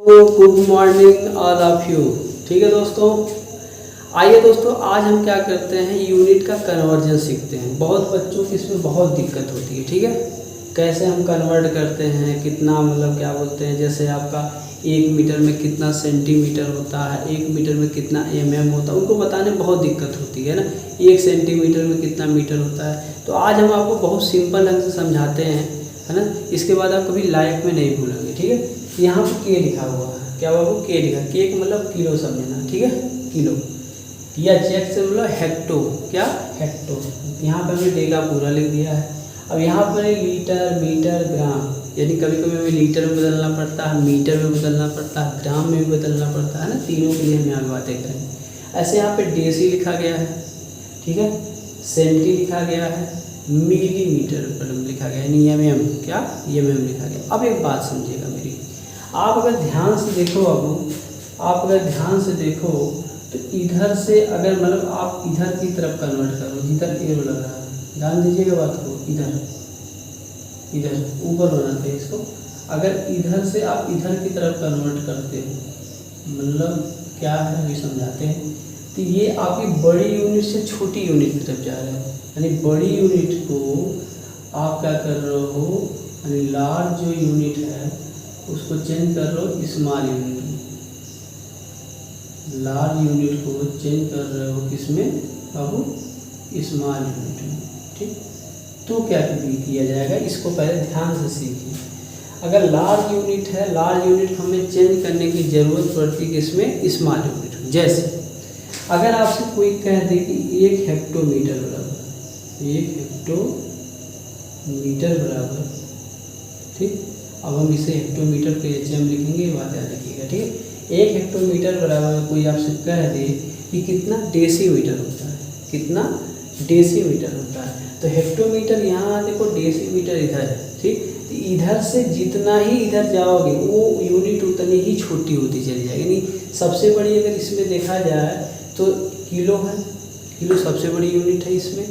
तो good morning all of you. ठीक है दोस्तों, आइए दोस्तों आज हम क्या करते हैं, यूनिट का कन्वर्जन सीखते हैं। बहुत बच्चों की इसमें बहुत दिक्कत होती है। ठीक है, कैसे हम कन्वर्ट करते हैं, कितना मतलब क्या बोलते हैं, जैसे आपका 1 मीटर में कितना सेंटीमीटर होता है, 1 मीटर में कितना mm होता है, उनको बताने में बहुत दिक्कत होती है ना। 1 सेंटीमीटर में कितना मीटर होता है। तो आज हम आपको बहुत सिंपल ढंग से समझाते हैं, है ना। इसके बाद आप कभी लाइफ में नहीं भूलेंगे। ठीक है, यहाँ पर के लिखा हुआ है, क्या बाबू के लिखा, के मतलब किलो समझना। ठीक है, किलो या चेक से मतलब हेक्टो, क्या हेक्टो। यहाँ पर हमने डेगा पूरा लिख दिया है। अब यहाँ पर लीटर, मीटर, ग्राम, यानी कभी कभी हमें लीटर में बदलना पड़ता है, मीटर में बदलना पड़ता है, ग्राम में भी बदलना पड़ता है ना। तीनों के लिए हम यहाँ बातें करेंगे। ऐसे यहाँ पे डेसी लिखा गया है, ठीक है, सेंटी लिखा गया है, मिलीमीटर पर लिखा गया है, यानी mm, क्या mm लिखा गया। अब एक बात समझिएगा मेरी, आप अगर ध्यान से देखो, आप अगर ध्यान से देखो तो इधर से अगर मतलब आप इधर की तरफ कन्वर्ट करो, जिधर एरो लग रहा है, ध्यान दीजिएगा बात को, इधर ऊपर बनाते हैं इसको। अगर इधर से आप इधर की तरफ कन्वर्ट करते हो, मतलब क्या है अभी समझाते हैं। तो ये आपकी बड़ी यूनिट से छोटी यूनिट की तरफ जा रहे हो, यानी बड़ी यूनिट को आप क्या कर रहे हो, यानी लार्ज जो यूनिट है उसको चेंज कर रहे हो स्मॉल यूनिट में। लार्ज यूनिट को चेंज कर रहे हो किसमें बाबू, स्मॉल यूनिट में। ठीक, तो क्या किया जाएगा, इसको पहले ध्यान से सीखिए। अगर लार्ज यूनिट है, लार्ज यूनिट हमें चेंज करने की ज़रूरत पड़ती है किसमें, स्मॉल यूनिट में। जैसे अगर आपसे कोई कह दे कि 1 हेक्टोमीटर बराबर, 1 हेक्टोमीटर बराबर, ठीक, अब हम इसे हेक्टोमीटर पे HM लिखेंगे, ये बात याद रखिएगा। ठीक, 1 हेक्टोमीटर बराबर कोई आपसे कह दे कि कितना डेसीमीटर होता है, कितना डेसीमीटर होता है। तो हेक्टोमीटर यहाँ देखो, डेसीमीटर इधर है। ठीक, तो इधर से जितना ही इधर जाओगे वो यूनिट उतनी ही छोटी होती चली जाएगी। यानी सबसे बड़ी अगर इसमें देखा जाए तो किलो है, किलो सबसे बड़ी यूनिट है इसमें।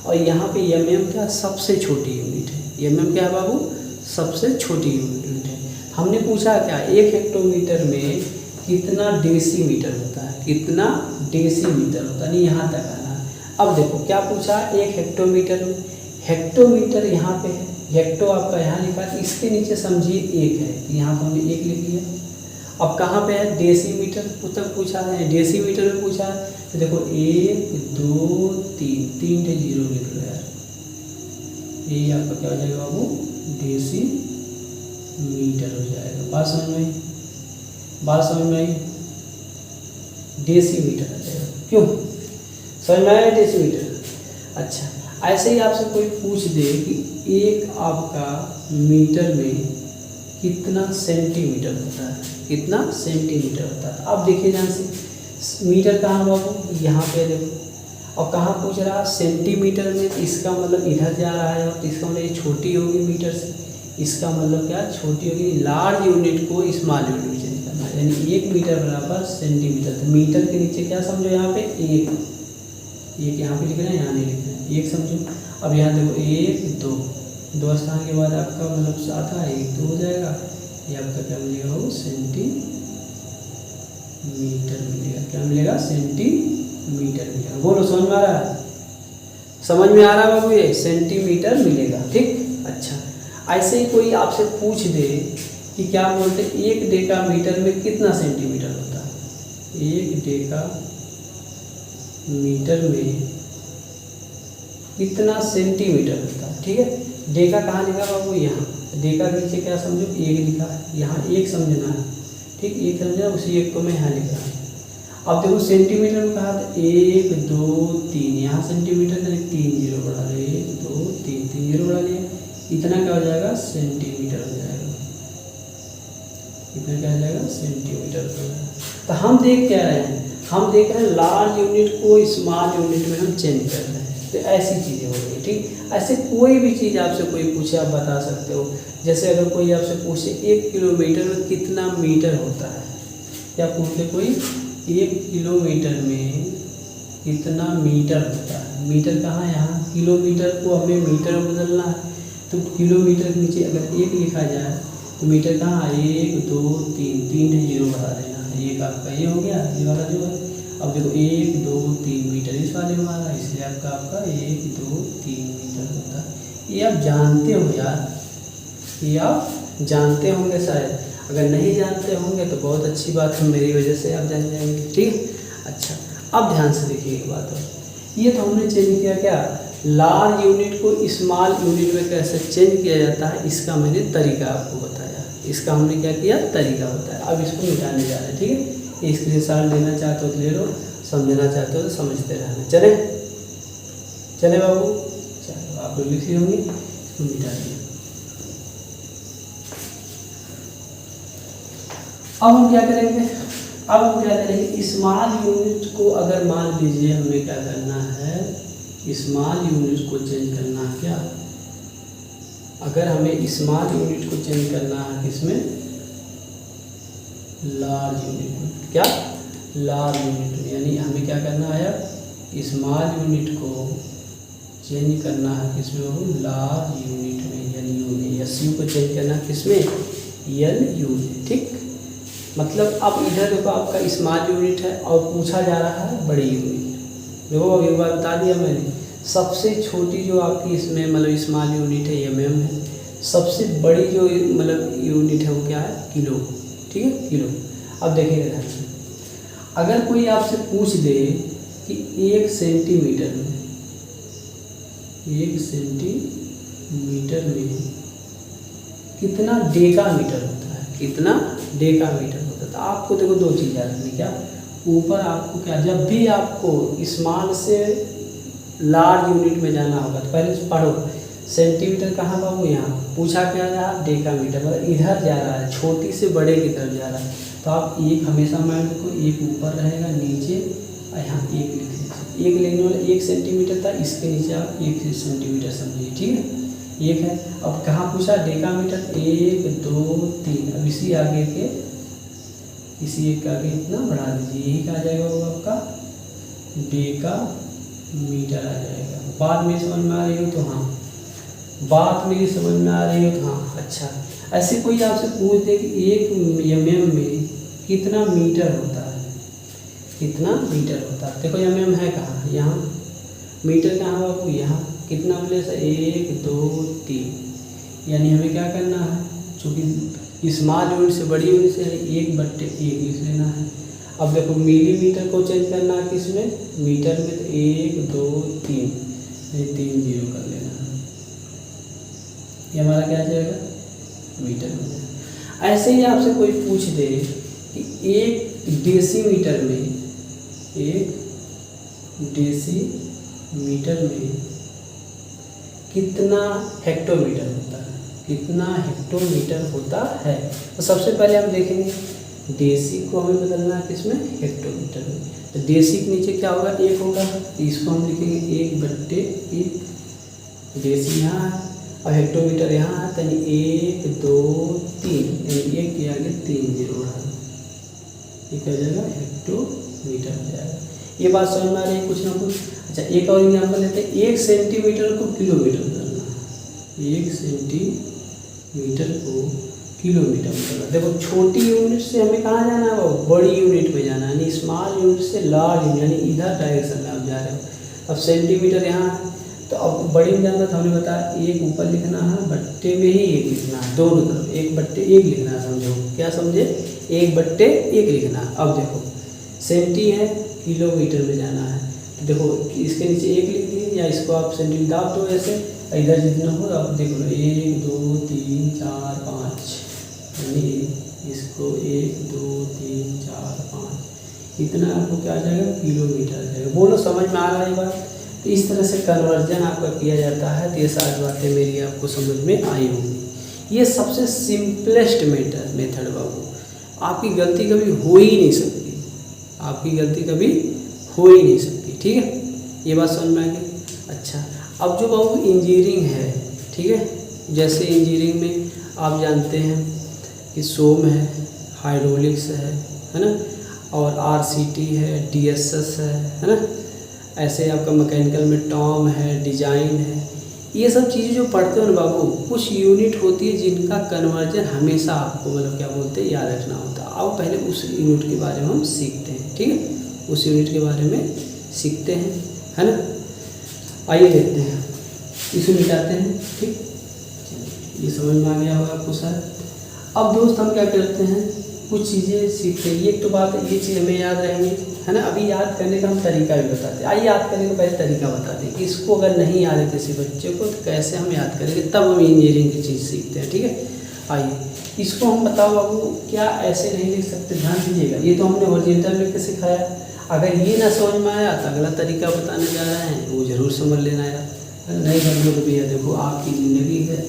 और यहाँ पे mm क्या सबसे छोटी यूनिट है, mm क्या है बाबू, सबसे छोटी यूनिट है। हमने पूछा क्या, 1 हेक्टोमीटर में कितना डेसीमीटर होता है, कितना डेसीमीटर होता है, नहीं यहाँ तक आना है। अब देखो क्या पूछा, 1 हेक्टोमीटर में, हेक्टोमीटर यहाँ पे है, हेक्टो आपका यहाँ लिखा है, इसके नीचे समझिए 1 है, यहाँ पर हमने 1 लिख दिया। अब कहाँ पे है, डेसीमीटर तक पूछा है, डेसीमीटर में पूछा है। तो देखो 1 2 3, 3 0 लिख लो यार, ये आपका क्या हो जाएगा बाबू, डेसीमीटर हो जाएगा। बात समझ में, बात समझ में आई, डेसीमीटर आ जाएगा। क्यों समझ में आया डेसीमीटर। अच्छा, ऐसे ही आपसे कोई पूछ दे कि एक आपका मीटर में कितना सेंटीमीटर होता है, कितना सेंटीमीटर होता है। अब देखिए ध्यान से, मीटर कहाँ बाबू, यहाँ पे देखो। और कहाँ पूछ रहा है, सेंटीमीटर में, इसका मतलब इधर जा रहा है, और इसका मतलब ये छोटी होगी मीटर से, इसका मतलब क्या छोटी होगी। लार्ज यूनिट को स्मॉल यूनिट में चेंज करना है, यानी 1 मीटर बराबर सेंटीमीटर। तो मीटर के नीचे क्या समझो, यहाँ पे 1 यहाँ पे लिख रहे हैं, यहाँ नहीं लिख रहे हैं, 1 समझो। अब यहाँ देखो 1 2 स्थान के बाद आपका मतलब आता है 1 2 हो जाएगा, ये आपका क्या मिलेगा वो सेंटीमीटर मिलेगा। क्या मिलेगा, सेंटीमीटर मिलेगा। बोलो समझ में आ रहा है, समझ में आ रहा है बाबू, ये सेंटीमीटर मिलेगा। ठीक, अच्छा, ऐसे ही कोई आपसे पूछ दे कि क्या बोलते हैं, 1 डेकामीटर में कितना सेंटीमीटर होता है, 1 डेकामीटर में कितना सेंटीमीटर होता है। ठीक है, डेका कहाँ लिखा बाबू, यहाँ, डेका के नीचे क्या समझो, 1 लिखा है, यहाँ 1 समझना है। ठीक, 1 समझना, उसी 1 को मैं यहाँ लिख रहा हूँ। अब देखो सेंटीमीटर में कहा था 1 2 3, यहाँ सेंटीमीटर का 3 0 बढ़ा लो, 1 2 3, 3 0 बढ़ा लिया, इतना क्या हो जाएगा, सेंटीमीटर हो जाएगा। इतना क्या हो जाएगा, सेंटीमीटर हो जाएगा। तो हम देख क्या रहे हैं, हम देख रहे हैं लार्ज यूनिट को स्मॉल यूनिट में हम चेंज कर रहे हैं। तो ऐसी चीज़ें हो गई। ठीक, ऐसे कोई भी चीज़ आपसे कोई पूछे आप बता सकते हो। जैसे अगर कोई आपसे पूछे 1 किलोमीटर में कितना मीटर होता है, या पूछे कोई 1 किलोमीटर में कितना मीटर होता है, मीटर कहाँ है, यहाँ, किलोमीटर को हमें मीटर में बदलना है। तो किलोमीटर के नीचे अगर 1 लिखा जाए तो मीटर कहाँ, 1 2 3, 3 जीरो बढ़ा देना, एक आपका ये हो गया, ये वाला जो है। अब देखो 1 2 3 मीटर इस वाले में आ रहा है, इसलिए आपका 1 2 3 मीटर होता है। ये आप जानते हो यार, ये आप जानते होंगे शायद, अगर नहीं जानते होंगे तो बहुत अच्छी बात है, मेरी वजह से आप जान जाएंगे। ठीक, अच्छा अब ध्यान से देखिए एक बात और, ये तो हमने चेंज किया क्या, लार्ज यूनिट को स्मॉल यूनिट में कैसे चेंज किया जाता है, इसका मैंने तरीका आपको बताया। इसका हमने क्या किया, तरीका बताया। अब इसको मिटाने जा रहे हैं। ठीक है, स्क्रीनशॉट लेना चाहते हो तो ले लो, समझना चाहते हो तो समझते रहना। चले चले बाबू, चलो आप लोग लिखी होंगी, इसको मिटा दिया। अब हम क्या करेंगे, अब हम क्या करेंगे, स्मॉल यूनिट को अगर मान लीजिए हमें क्या करना है, स्मॉल यूनिट को चेंज करना है क्या, अगर हमें स्मॉल यूनिट को चेंज करना है किसमें, लार्ज यूनिट में। क्या, लार्ज यूनिट में, यानी हमें क्या करना है, स्मॉल यूनिट को चेंज करना है किसमें बाबू, लार्ज यूनिट में, एल यू में। एस यू को चेंज करना है किसमें, एल यू में। ठीक, मतलब अब इधर देखो आपका स्मॉल यूनिट है और पूछा जा रहा है बड़ी यूनिट। देखो अब एक बार बता दिया मैंने, सबसे छोटी जो आपकी इसमें मतलब स्मॉल यूनिट है एमएम है, सबसे बड़ी जो मतलब यूनिट है वो क्या है, किलो। ठीक है, किलो। अब देखिएगा ध्यान से, अगर कोई आपसे पूछ दे कि 1 सेंटीमीटर में, 1 सेंटीमीटर में कितना डेकामीटर होता है, कितना डेकामीटर होता है, तो आपको देखो दो चीज़ रखनी, क्या, ऊपर आपको क्या, जब भी आपको स्मॉल से लार्ज यूनिट में जाना होगा तो पहले पढ़ो, सेंटीमीटर कहाँ बाबू, यहाँ पूछा क्या रहा, डेकामीटर, मतलब इधर जा रहा है, छोटी से बड़े की तरफ जा रहा है। तो आप एक हमेशा माइंड रखो, एक ऊपर रहेगा, नीचे और यहाँ एक लिख लीजिए। एक लेने वाला 1 सेंटीमीटर था, इसके नीचे आप 1 सेंटीमीटर समझिए। ठीक है, एक है। अब कहाँ पूछा, डेकामीटर, 1 2 3, अब इसी आगे के, इसी एक आगे इतना बढ़ा दीजिए, यही कहा जाएगा वो आपका डेकामीटर आ जाएगा। बात मेरी समझ में आ रही हो तो हाँ, बात मेरी समझ में आ रही हो तो हाँ। अच्छा, ऐसे कोई आपसे पूछ दे कि 1 mm में कितना मीटर होता है, कितना मीटर होता है, देखो mm है कहाँ, यहाँ, मीटर कहाँ बाबू, यहाँ, कितना प्लेस है, 1 2 3, यानी हमें क्या करना है, चूँकि स्मॉल यूनिट से बड़ी यूनिट से 1/1 लिख लेना है। अब देखो मिलीमीटर को चेंज करना है किसमें, मीटर में, तो 1 2 3, ये 3 जीरो कर लेना है, ये हमारा क्या आ जाएगा, मीटर हो जाएगा। ऐसे ही आपसे कोई पूछ दे कि 1 डेसीमीटर में, 1 डेसीमीटर में कितना हेक्टोमीटर होता है, कितना हेक्टोमीटर होता है। तो सबसे पहले हम देखेंगे डेसी को हमें बदलना है किसमें, हेक्टोमीटर में। तो डेसी के नीचे क्या होगा, 1 होगा, तो इसको हम लिखेंगे 1/1, डेसी यहाँ है और हेक्टोमीटर यहाँ है, तो 1 2 3, यानी 1 के आगे 3 जीरो बढ़ा, ये क्या हो जाएगा, हेक्टोमीटर हो जाएगा। ये बात समझ में आ रही है कुछ ना कुछ। अच्छा, एक और एग्जाम्पल लेते हैं, 1 सेंटीमीटर को किलोमीटर बदलना है, 1 सेंटीमीटर को किलोमीटर बदलना। देखो छोटी यूनिट से हमें कहाँ जाना है, वो बड़ी यूनिट में जाना है, यानी स्मॉल यूनिट से लार्ज यूनिट, यानी इधर डायरेक्शन में आप जा रहे हो। अब सेंटीमीटर यहाँ है, तो अब बड़ी में जाना था, हमने बताया 1 ऊपर लिखना है, बट्टे में ही 1 लिखना है, दोनों तरफ 1/1 लिखना है, समझो क्या समझे, 1/1 लिखना है। अब देखो सेंटी है, किलोमीटर में जाना है, तो देखो इसके नीचे 1 लिख दिए, या इसको आप सेंटीमीटर दाब दो ऐसे, इधर जितना हो आप देख लो, 1 2 3 4 5, यानी इसको 1 2 3 4 5, इतना आपको क्या आ जाएगा, किलोमीटर आ जाएगा। बोलो समझ में आ रहा है बात। तो इस तरह से कन्वर्जन आपका किया जाता है। तो ये सारी बातें मेरी आपको समझ में आई होंगी। ये सबसे सिंपलेस्ट मेथड बाबू, आपकी गलती कभी हो ही नहीं सकती, आपकी गलती कभी हो ही नहीं सकती। ठीक है, ये बात समझ में आ गई। अच्छा, अब जो बाबू इंजीनियरिंग है, ठीक है, जैसे इंजीनियरिंग में आप जानते हैं कि सोम है, हाइड्रोलिक्स है ना, और आरसीटी है, डीएसएस है ना, ऐसे आपका मैकेनिकल में टॉम है, डिजाइन है, ये सब चीज़ें जो पढ़ते हो ना बाबू, कुछ यूनिट होती है जिनका कन्वर्जन हमेशा आपको मतलब क्या बोलते हैं याद रखना होता है। अब पहले उस यूनिट के बारे में हम सीखते हैं, ठीक है, उस यूनिट के बारे में सीखते हैं, है ना। आइए देखते हैं, इसे मिटाते हैं, ठीक, ये समझ में आ गया होगा आपको शायद। अब दोस्त हम क्या करते हैं, कुछ चीज़ें सीखते हैं। ये एक तो बात है, ये चीज़ हमें याद रहेंगी, है ना। अभी याद करने का हम तरीका भी बताते हैं। आइए याद करने का पहले तरीका बताते हैं कि इसको अगर नहीं याद है किसी बच्चे को तो कैसे हम याद करेंगे, तब हम इंजीनियरिंग की चीज़ सीखते हैं, ठीक है। आइए इसको हम बताओ बाबू, क्या ऐसे नहीं लिख सकते, ध्यान दीजिएगा। ये तो हमने ओरिजिनल लिख के सिखाया, अगर ये ना समझ में आया तो अगला तरीका बताने जा रहे हैं वो ज़रूर समझ लेना यार। नहीं समझो तो भैया देखो आपकी ज़िंदगी है,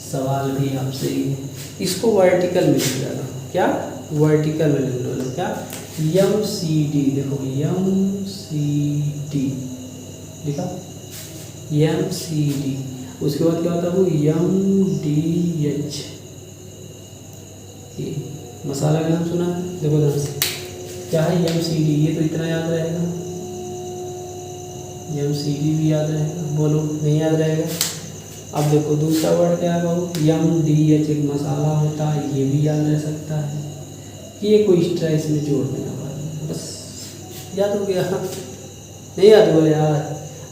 सवाल भी आपसे ही है। इसको वर्टिकल में लिख जाना, क्या वर्टिकल में लिख लो, क्या MCD, देखो MCD लिखा, MCD। उसके बाद क्या होता है वो MDH, मसाला का नाम सुना है, देखो ध्यान से, क्या है MCD, ये तो इतना याद रहेगा, MCD भी याद रहेगा, बोलो नहीं याद रहेगा। अब देखो दूसरा वर्ड क्या है बाबू, MDH, एक मसाला होता है, ये भी याद रह सकता है। ये कोई एक्स्ट्रा इसमें जोड़ देना पड़ेगा, बस याद हो गया, नहीं याद हुआ यार।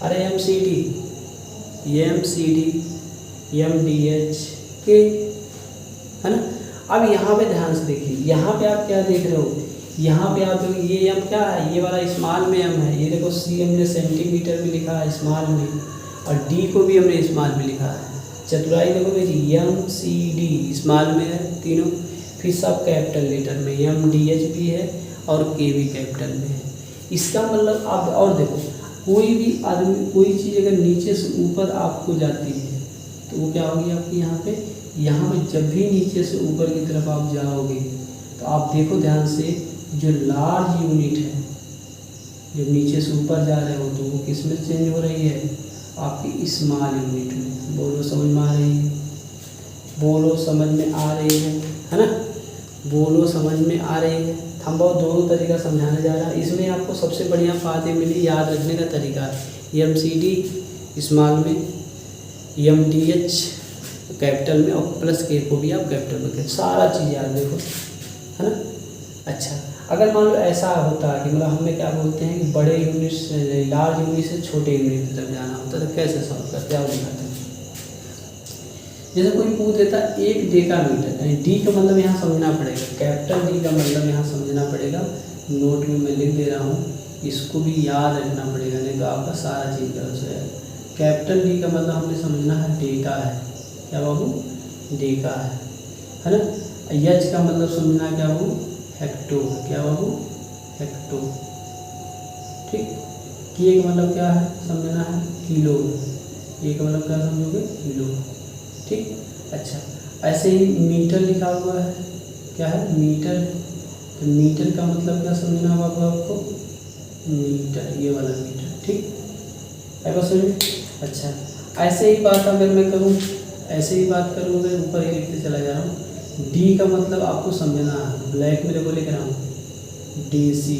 अरे MCD, MDH के, है ना। अब यहाँ पे ध्यान से देखिए, यहाँ पे आप क्या देख रहे हो, यहाँ पे आप देखो ये M क्या है, ये वाला स्मॉल में M है, ये देखो C हमने सेंटीमीटर में लिखा है स्मॉल में, और D को भी हमने स्मॉल में लिखा है। चतुराई देखो मेरी, MCD स्मॉल में है तीनों, फिर सब कैपिटल लेटर में, MDH भी है और K भी कैपिटल में है। इसका मतलब आप और देखो, कोई भी आदमी कोई चीज़ अगर नीचे से ऊपर आपको जाती है तो वो क्या होगी आपकी यहाँ पे जब भी नीचे से ऊपर की तरफ आप जाओगे तो आप देखो ध्यान से, जो लार्ज यूनिट है जब नीचे से ऊपर जा रहे हो तो वो किस में चेंज हो रही है, आपकी स्मॉल यूनिट में। बोलो समझ में आ रही है, बोलो समझ में आ रही है ना, बोलो समझ में आ रही है। हम बहुत दोनों तरीका समझाने जा रहा है, इसमें आपको सबसे बढ़िया बात ये मिली याद रखने का तरीका, MCD स्मॉल में, MDH कैपिटल में, और प्लस K को भी आप कैपिटल में, सारा चीज़ याद देखो, है ना। अच्छा, अगर मान लो ऐसा होता है कि मतलब हमें क्या बोलते हैं कि बड़े यूनिट से, लार्ज यूनिट से छोटे यूनिट की तरफ जाना होता है तो कैसे सॉल्व करते हैं, आप दिखाते हैं। जैसे कोई पूछ देता है 1 डेकामीटर, यानी D का मतलब यहाँ समझना पड़ेगा, कैपिटल D का मतलब यहाँ समझना पड़ेगा। नोट में मैं लिख दे रहा हूँ, इसको भी याद रखना पड़ेगा, नहीं तो आपका सारा चीज़ गलत हो जाएगा। कैपिटल D का मतलब हमें समझना है डेका है, क्या बाबू, डेका है ना। H का मतलब समझना क्या बाबू, हेक्टो, क्या बाबू, हेक्टो, ठीक। K का मतलब क्या है समझना है, किलो, K का मतलब क्या समझोगे, किलो, ठीक। अच्छा, ऐसे ही मीटर लिखा हुआ है, क्या है मीटर, तो मीटर का मतलब क्या समझना होगा आपको, मीटर, ये वाला मीटर, ठीक है बस समझ। अच्छा, ऐसे ही बात अगर मैं करूँ, ऐसे ही बात करूँ, मैं ऊपर ही लिखते चला जा रहा हूँ। D का मतलब आपको समझना है, ब्लैक में देखो लिख रहा हूँ, DC।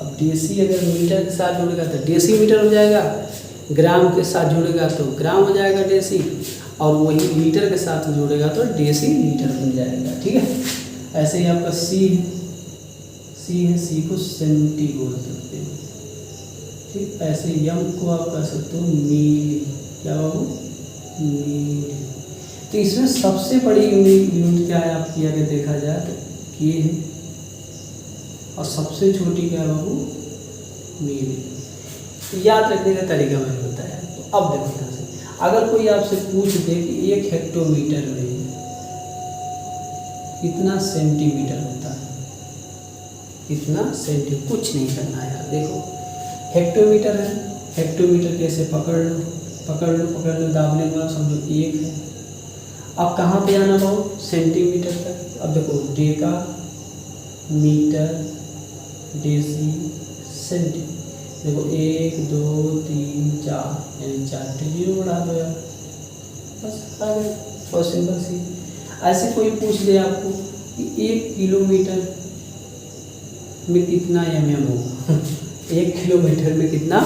अब DC अगर मीटर के साथ जुड़ेगा तो डेसीमीटर हो जाएगा, ग्राम के साथ जुड़ेगा तो ग्राम हो जाएगा डेसी, और वही लीटर के साथ जुड़ेगा तो डेसीलीटर बन जाएगा, ठीक है। ऐसे ही आपका C है, C को सेंटी बोल सकते हो, ठीक। ऐसे M को आप कह सकते हो मिली, क्या बाबू, मिली। तो इसमें सबसे बड़ी यूनिट क्या है आपकी, अगर देखा जाए तो K है, और सबसे छोटी क्या है बाबू, मिली। याद रखने का तरीका मैंने बताया। तो अब देखो ध्यान से, अगर कोई आपसे पूछ दे कि 1 हेक्टोमीटर में कितना सेंटीमीटर होता है, कितना सेंटीमीटर, कुछ नहीं करना है यार। देखो हेक्टोमीटर है, हेक्टोमीटर कैसे पकड़ लो, दाबने के बाद समझो 1 है। अब कहाँ पे आना पाओ, सेंटीमीटर तक। अब देखो डेका, मीटर, डेसी, सेंटी, देखो 1 2 3 4, यानी 4 0 बढ़ा दो यार, बस आ गए, बहुत सिंपल सी। ऐसे कोई पूछ ले आपको कि 1 किलोमीटर में कितना mm होगा 1 किलोमीटर में कितना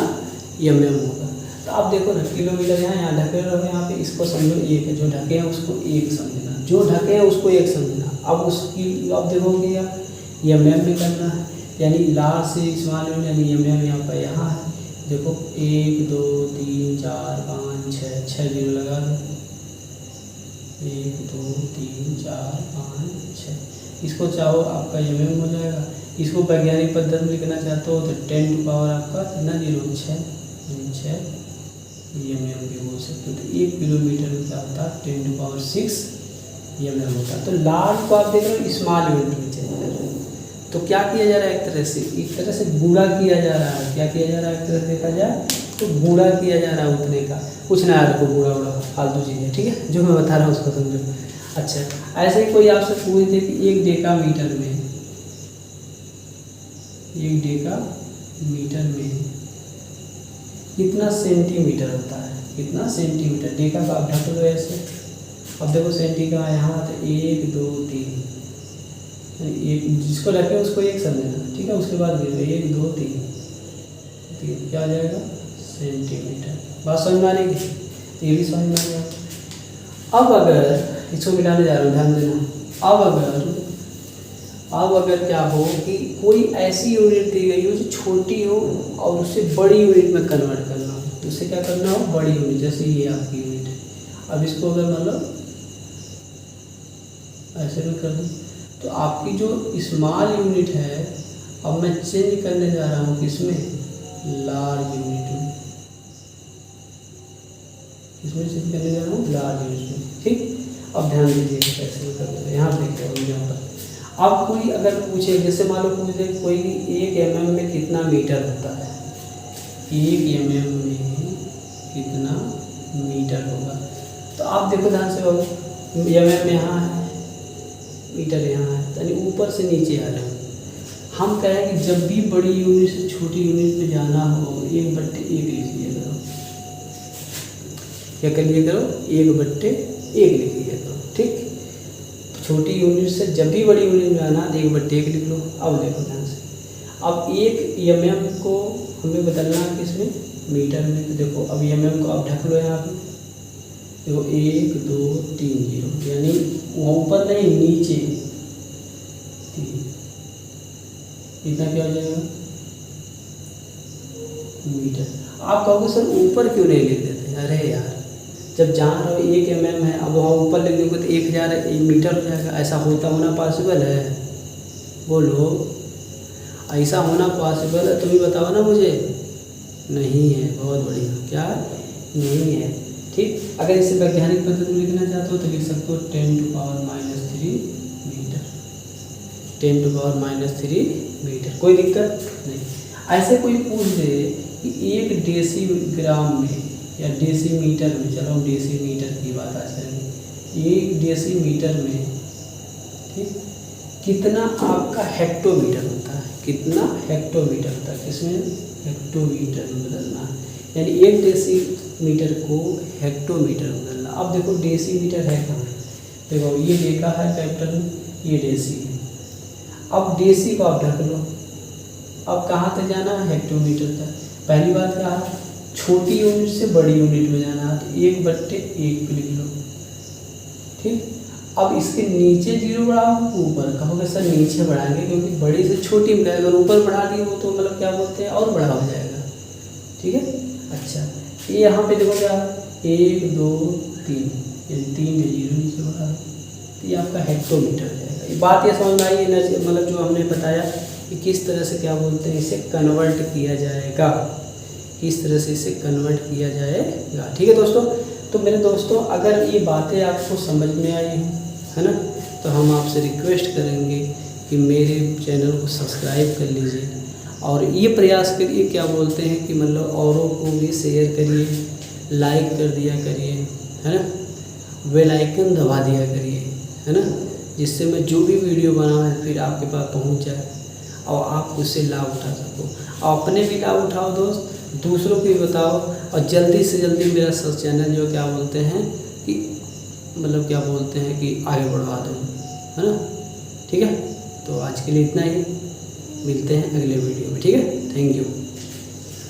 mm होगा, तो आप देखो ना किलोमीटर यहाँ ढके रहो, यहाँ पे इसको समझो एक है, जो ढके हैं उसको एक समझना, जो ढके हैं उसको एक समझना। अब उसकी आप देखोगे एम एम में करना है, यानी लार्ज से स्मॉल यूनिट यानी एम एम यहाँ पर यहाँ है। देखो 1 2 3 4 5 6 जीरो लगा दो, 1 2 3 4 5 6। इसको चाहो आपका एम एम हो जाएगा। इसको वैज्ञानिक पद्धति में लिखना चाहते हो तो 10 टू पावर आपका कितना 0 6 एम एम भी बोल सकते हो। तो 1 किलोमीटर में क्या होता है 10 टू पावर 6 एम एम होता है। तो लार्ज को आप देख रहे हो स्मॉल यूनिट में चेंज कर रहे हो। तो क्या किया जा रहा है, एक तरह से गुणा किया जा रहा है। क्या किया जा रहा है, एक तरह से देखा जाए तो गुणा किया जा रहा है उतने का। कुछ ना यार को गुणा उड़ा फालतू चीज़ें, ठीक है, जो मैं बता रहा हूँ उसको समझो। अच्छा, ऐसे ही कोई आपसे पूछ दे कि 1 डेकामीटर में 1 डेकामीटर में कितना सेंटीमीटर होता है, कितना सेंटीमीटर। डेका का आप ढक लो ऐसे। अब देखो सेंटी का यहाँ तो 1 2 3, एक जिसको रखे उसको एक समझना, ठीक है। उसके बाद 1 2 3 क्या आ जाएगा सेंटीमीटर। बात समझ में आ रही है, ये भी समझ में आ गया। अब अगर इसको मिलाने जा रहा हूँ, ध्यान देना। अब अगर क्या हो कि कोई ऐसी यूनिट दी गई हो जो छोटी हो और उससे बड़ी यूनिट में कन्वर्ट करना हो, तो उससे क्या करना हो बड़ी यूनिट, जैसे ये आपकी यूनिट है। अब इसको अगर मतलब ऐसे में कर दूँ तो आपकी जो स्मॉल यूनिट है अब मैं चेंज करने जा रहा हूँ किसमें, लार्ज यूनिट में। किसमें चेंज करने जा रहा हूँ, लार्ज यूनिट में, ठीक। अब ध्यान दीजिए कैसे करते हैं, यहाँ देखिए यहाँ पर। अब कोई अगर पूछे, जैसे मान लो पूछे कोई 1 mm में कितना मीटर होता है, 1 mm में कितना मीटर होगा। तो आप देखो ध्यान से बाबू, mm यहाँ है, मीटर यहाँ है, यानी ऊपर से नीचे आ रहे हैं। हम कहें कि जब भी बड़ी यूनिट से छोटी यूनिट में जाना हो 1/1 लिख लिया करो। क्या कर लिया करो, 1/1 लिख लिया करो, ठीक। छोटी यूनिट से जब भी बड़ी यूनिट में आना तो 1/1 लिख लो। अब देखो ध्यान से, अब 1 mm को हमें बदलना है किसमें, मीटर में। तो देखो अब mm को आप ढक लो यहाँ पे। देखो 1 2 3 0, यानी वहाँ ऊपर नहीं नीचे 3, इतना क्या हो जाएगा मीटर। आप कहोगे सर ऊपर क्यों नहीं लिख देते, अरे यार जब जान रहे हो 1 mm है, अब वहाँ ऊपर लिख दोगे तो 1000 मीटर हो जाएगा। ऐसा होना पॉसिबल है, बोलो ऐसा होना पॉसिबल है, तुम ही बताओ ना मुझे। नहीं है, बहुत बढ़िया, क्या नहीं है, ठीक। अगर इसे वैज्ञानिक पद्धति में लिखना चाहते हो तो लिख सकते हो 10 to power -3 metre, 10 to power -3 metre, कोई दिक्कत नहीं। ऐसे कोई पूछ दे कि 1 डेसीग्राम में या डेसीमीटर में, चलो हम डेसीमीटर की बात आज करेंगे, 1 डेसीमीटर में, ठीक, कितना आपका हेक्टोमीटर होता है, कितना हेक्टोमीटर होता है, किसमें हेक्टोमीटर में बदलना है, यानी 1 डेसीमीटर को हेक्टोमीटर में बदलना। अब देखो डेसीमीटर है कहाँ, देखो ये देखा है कैपिटल में, ये डेसी है। अब डेसी को आप ढक लो। अब कहाँ तक जाना है, हेक्टोमीटर तक। पहली बात क्या है, छोटी यूनिट से बड़ी यूनिट में जाना है, तो 1/1 पे लिख लो, ठीक। अब इसके नीचे 0 बढ़ाओ, ऊपर कहोगे सर नीचे बढ़ाएंगे क्योंकि बड़ी से छोटी में, अगर ऊपर बढ़ा दिए वो तो मतलब क्या बोलते हैं और बड़ा हो जाएगा, ठीक है। अच्छा, ये यहाँ पे देखो क्या 1 2 3, यानी 3 में 0 नीचे बढ़ा, तो ये आपका हेक्टोमीटर हो जाएगा। ये बात ये समझ में आई, मतलब जो हमने बताया कि किस तरह से क्या बोलते हैं इसे कन्वर्ट किया जाएगा, किस तरह से इसे कन्वर्ट किया जाएगा, ठीक है दोस्तों। तो मेरे दोस्तों अगर ये बातें आपको समझ में आई है ना, तो हम आपसे रिक्वेस्ट करेंगे कि मेरे चैनल को सब्सक्राइब कर लीजिए और ये प्रयास करिए क्या बोलते हैं कि मतलब औरों को भी शेयर करिए, लाइक कर दिया करिए, है ना, बेल आइकन दबा दिया करिए, है ना, जिससे मैं जो भी वीडियो बनाऊँ फिर आपके पास पहुंच जाए और आप उससे लाभ उठा सको, और अपने भी लाभ उठाओ दोस्त, दूसरों को भी बताओ, और जल्दी से जल्दी मेरा सब चैनल जो क्या बोलते हैं कि मतलब क्या बोलते हैं कि आगे बढ़वा दो, है ना, ठीक है। तो आज के लिए इतना ही, मिलते हैं अगले वीडियो में, ठीक है, थैंक यू।